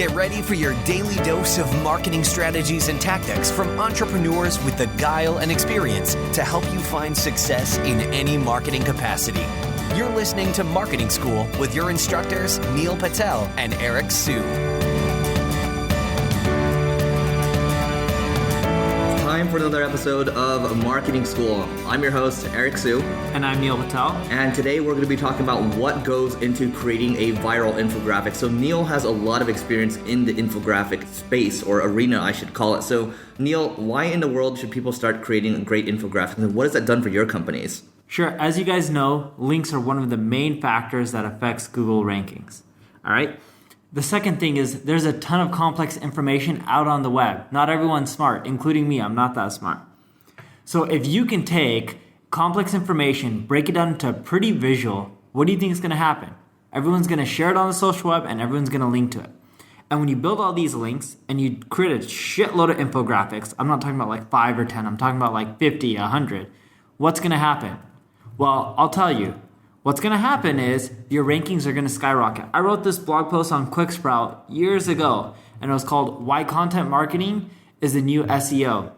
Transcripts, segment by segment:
Get ready for your daily dose of marketing strategies and tactics from entrepreneurs with the guile and experience to help you find success in any marketing capacity. You're listening to Marketing School with your instructors, Neil Patel and Eric Sue. Time for another episode of Marketing School. I'm your host, Eric Sue. And I'm Neil Patel. And today we're going to be talking about what goes into creating a viral infographic. So Neil has a lot of experience in the infographic space, or arena, I should call it. So Neil, why in the world should people start creating great infographics? And what has that done for your companies? Sure. As you guys know, links are one of the main factors that affects Google rankings. All right. The second thing is there's a ton of complex information out on the web. Not everyone's smart, including me. I'm not that smart. So if you can take complex information, break it down into pretty visual, what do you think is going to happen? Everyone's going to share it on the social web and everyone's going to link to it. And when you build all these links and you create a shitload of infographics, I'm not talking about like 5 or 10, I'm talking about like 50, 100. What's going to happen? Well, I'll tell you. What's going to happen is your rankings are going to skyrocket. I wrote this blog post on QuickSprout years ago, and it was called Why Content Marketing is the New SEO.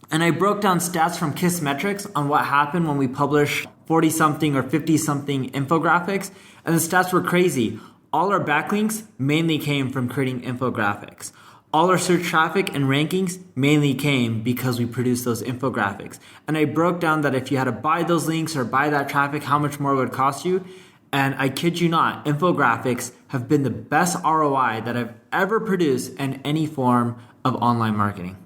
And I broke down stats from Kissmetrics on what happened when we published 40-something or 50-something infographics, and the stats were crazy. All our backlinks mainly came from creating infographics. All our search traffic and rankings mainly came because we produced those infographics. And I broke down that if you had to buy those links or buy that traffic, how much more it would cost you. And I kid you not, infographics have been the best ROI that I've ever produced in any form of online marketing.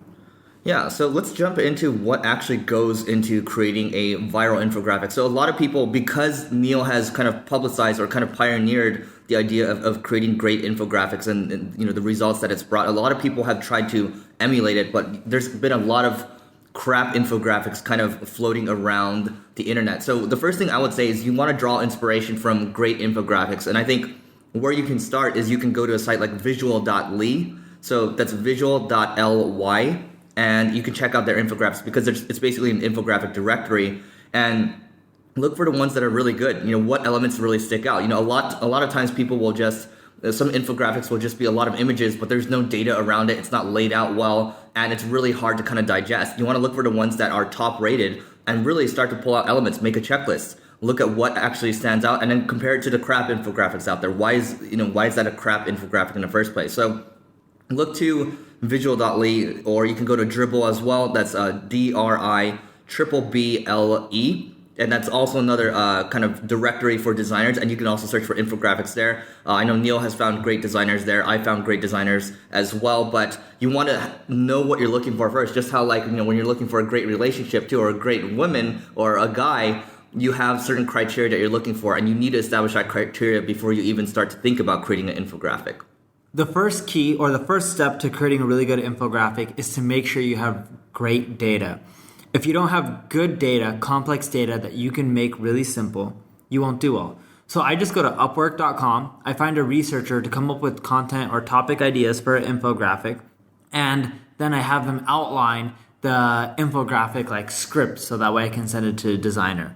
Yeah, so let's jump into what actually goes into creating a viral infographic. So a lot of people, because Neil has kind of publicized or kind of pioneered the idea of creating great infographics and you know the results that it's brought, a lot of people have tried to emulate it, but there's been a lot of crap infographics kind of floating around the internet. So the first thing I would say is you want to draw inspiration from great infographics. And I think where you can start is you can go to a site like visual.ly. So that's visual.ly. And you can check out their infographics because it's basically an infographic directory, and look for the ones that are really good. You know, what elements really stick out. You know, a lot of times people will just, some infographics will just be a lot of images, but there's no data around it. It's not laid out well, and it's really hard to kind of digest. You want to look for the ones that are top rated and really start to pull out elements, make a checklist, look at what actually stands out, and then compare it to the crap infographics out there. Why is that a crap infographic in the first place? So look to visual.ly, or you can go to Dribble as well. That's DRIBBLE, and that's also another kind of directory for designers, and you can also search for infographics there. I know Neil has found great designers there. I found great designers as well, but you want to know what you're looking for first. Just how, like, you know, when you're looking for a great relationship too, or a great woman or a guy, you have certain criteria that you're looking for, and you need to establish that criteria before you even start to think about creating an infographic. The first key or the first step to creating a really good infographic is to make sure you have great data. If you don't have good data, complex data that you can make really simple, you won't do well. So I just go to upwork.com. I find a researcher to come up with content or topic ideas for an infographic, and then I have them outline the infographic like script so that way I can send it to a designer.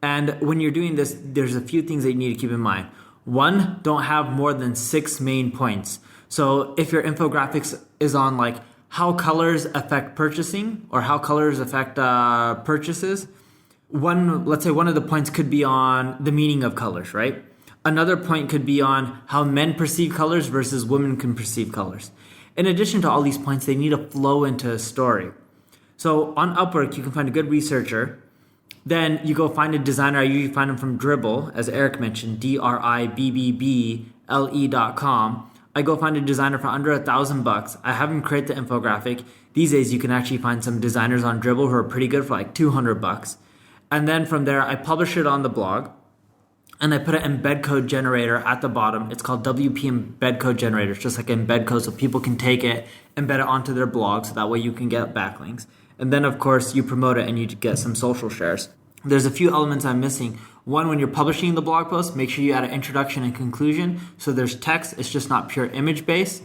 And when you're doing this, there's a few things that you need to keep in mind. One, don't have more than 6 main points. So if your infographics is on like how colors affect purchasing or how colors affect purchases, let's say one of the points could be on the meaning of colors, right? Another point could be on how men perceive colors versus women can perceive colors. In addition to all these points, they need to flow into a story. So on Upwork, you can find a good researcher. Then you go find a designer. I usually find them from Dribble, as Eric mentioned, DRIBBLE.com. I go find a designer for under $1,000. I have them create the infographic. These days, you can actually find some designers on Dribble who are pretty good for like $200. And then from there, I publish it on the blog, and I put an embed code generator at the bottom. It's called WP Embed Code Generator. It's just like embed code, so people can take it, embed it onto their blog, so that way you can get backlinks. And then, of course, you promote it and you get some social shares. There's a few elements I'm missing. One, when you're publishing the blog post, make sure you add an introduction and conclusion. So there's text. It's just not pure image based.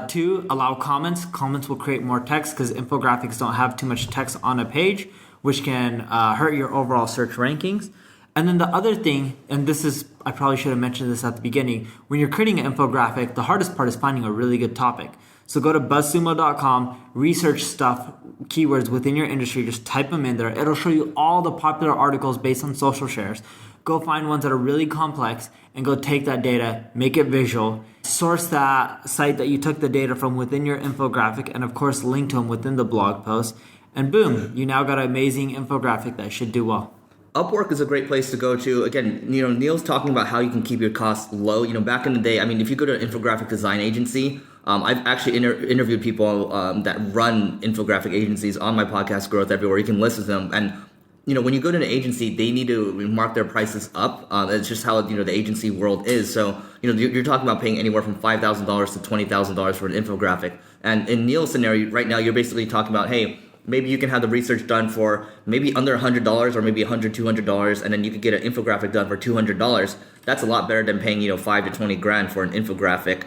2, allow comments. Comments will create more text because infographics don't have too much text on a page, which can hurt your overall search rankings. And then the other thing, and this is, I probably should have mentioned this at the beginning, when you're creating an infographic, the hardest part is finding a really good topic. So go to buzzsumo.com, research stuff, keywords within your industry, just type them in there. It'll show you all the popular articles based on social shares. Go find ones that are really complex and go take that data, make it visual, source that site that you took the data from within your infographic, and of course link to them within the blog post. And boom, you now got an amazing infographic that should do well. Upwork is a great place to go to. Again, Neil's talking about how you can keep your costs low. Back in the day, if you go to an infographic design agency, I've actually interviewed people that run infographic agencies on my podcast, Growth Everywhere. You can listen to them. And, when you go to an agency, they need to mark their prices up. It's just how, the agency world is. So, you're talking about paying anywhere from $5,000 to $20,000 for an infographic. And in Neil's scenario right now, you're basically talking about, hey, maybe you can have the research done for maybe under $100 or maybe $100, $200, and then you could get an infographic done for $200. That's a lot better than paying, $5 to $20,000 for an infographic.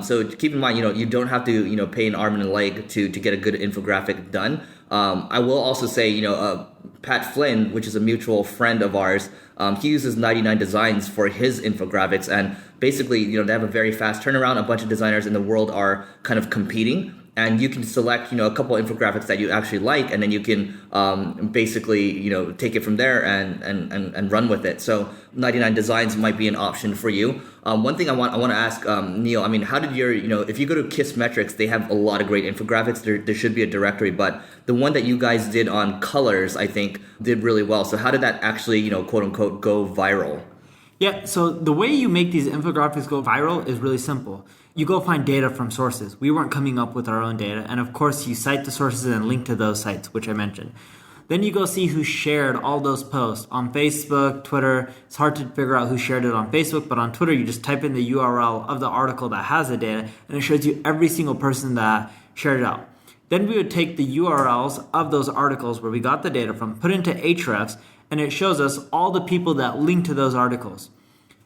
So keep in mind, you don't have to, pay an arm and a leg to get a good infographic done. I will also say, Pat Flynn, which is a mutual friend of ours, he uses 99 Designs for his infographics, and basically, they have a very fast turnaround. A bunch of designers in the world are kind of competing. And you can select, a couple infographics that you actually like, and then you can basically, take it from there and run with it. So 99 Designs might be an option for you. One thing I want to ask Neil, how did your, if you go to Kissmetrics, they have a lot of great infographics. There should be a directory, but the one that you guys did on colors, I think, did really well. So how did that actually, quote unquote, go viral? Yeah, so the way you make these infographics go viral is really simple. You go find data from sources. We weren't coming up with our own data. And of course, you cite the sources and link to those sites, which I mentioned. Then you go see who shared all those posts on Facebook, Twitter. It's hard to figure out who shared it on Facebook, but on Twitter, you just type in the URL of the article that has the data, and it shows you every single person that shared it out. Then we would take the URLs of those articles where we got the data from, put into Ahrefs, and it shows us all the people that linked to those articles.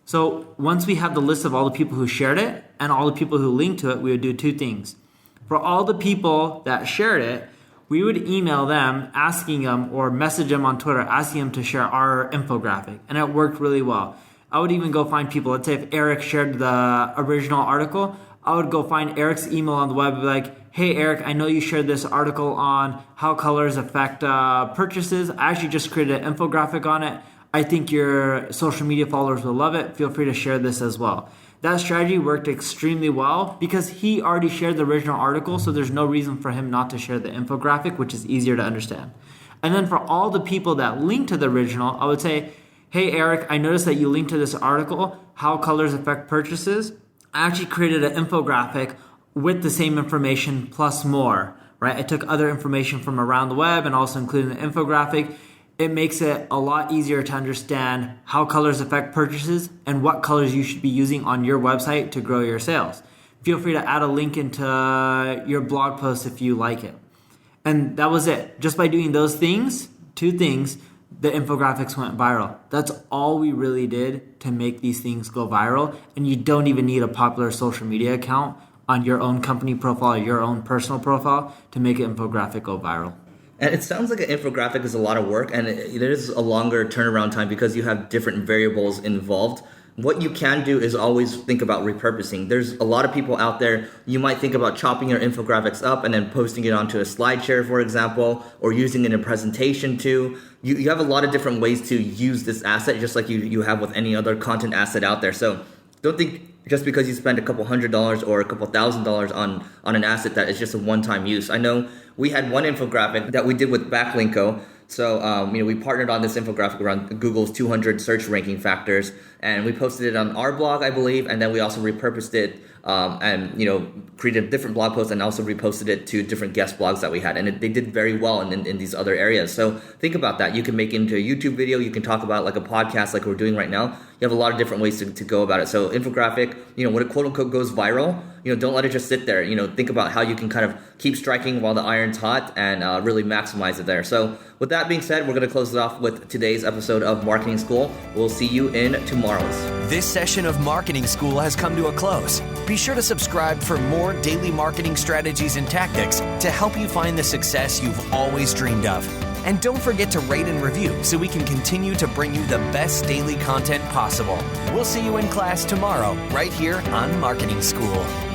So once we have the list of all the people who shared it and all the people who linked to it, we would do two things. For all the people that shared it, we would email them asking them or message them on Twitter asking them to share our infographic. And it worked really well. I would even go find people. Let's say if Eric shared the original article, I would go find Eric's email on the web and be like, hey, Eric, I know you shared this article on how colors affect purchases. I actually just created an infographic on it. I think your social media followers will love it. Feel free to share this as well. That strategy worked extremely well because he already shared the original article, so there's no reason for him not to share the infographic, which is easier to understand. And then for all the people that linked to the original, I would say, hey, Eric, I noticed that you linked to this article, How Colors Affect Purchases. I actually created an infographic with the same information plus more, right? I took other information from around the web and also included an infographic. It makes it a lot easier to understand how colors affect purchases and what colors you should be using on your website to grow your sales. Feel free to add a link into your blog post if you like it. And that was it. Just by doing those things, two things, the infographics went viral. That's all we really did to make these things go viral. And you don't even need a popular social media account on your own company profile or your own personal profile to make an infographic go viral. And it sounds like an infographic is a lot of work, and it is a longer turnaround time because you have different variables involved. What you can do is always think about repurposing. There's a lot of people out there, you might think about chopping your infographics up and then posting it onto a SlideShare, for example, or using it in a presentation too. You have a lot of different ways to use this asset, just like you have with any other content asset out there. So don't think just because you spend a couple $100 or a couple $1,000 on an asset that is just a one-time use. I know we had one infographic that we did with Backlinko. So, we partnered on this infographic around Google's 200 search ranking factors, and we posted it on our blog, I believe, and then we also repurposed it and created a different blog post and also reposted it to different guest blogs that we had, and they did very well in these other areas. So think about that. You can make it into a YouTube video. You can talk about like a podcast like we're doing right now. You have a lot of different ways to go about it. So infographic, when it quote unquote goes viral, don't let it just sit there. Think about how you can kind of keep striking while the iron's hot and really maximize it there. So with that being said, we're going to close it off with today's episode of Marketing School. We'll see you in tomorrow's. This session of Marketing School has come to a close. Be sure to subscribe for more daily marketing strategies and tactics to help you find the success you've always dreamed of. And don't forget to rate and review so we can continue to bring you the best daily content possible. We'll see you in class tomorrow, right here on Marketing School.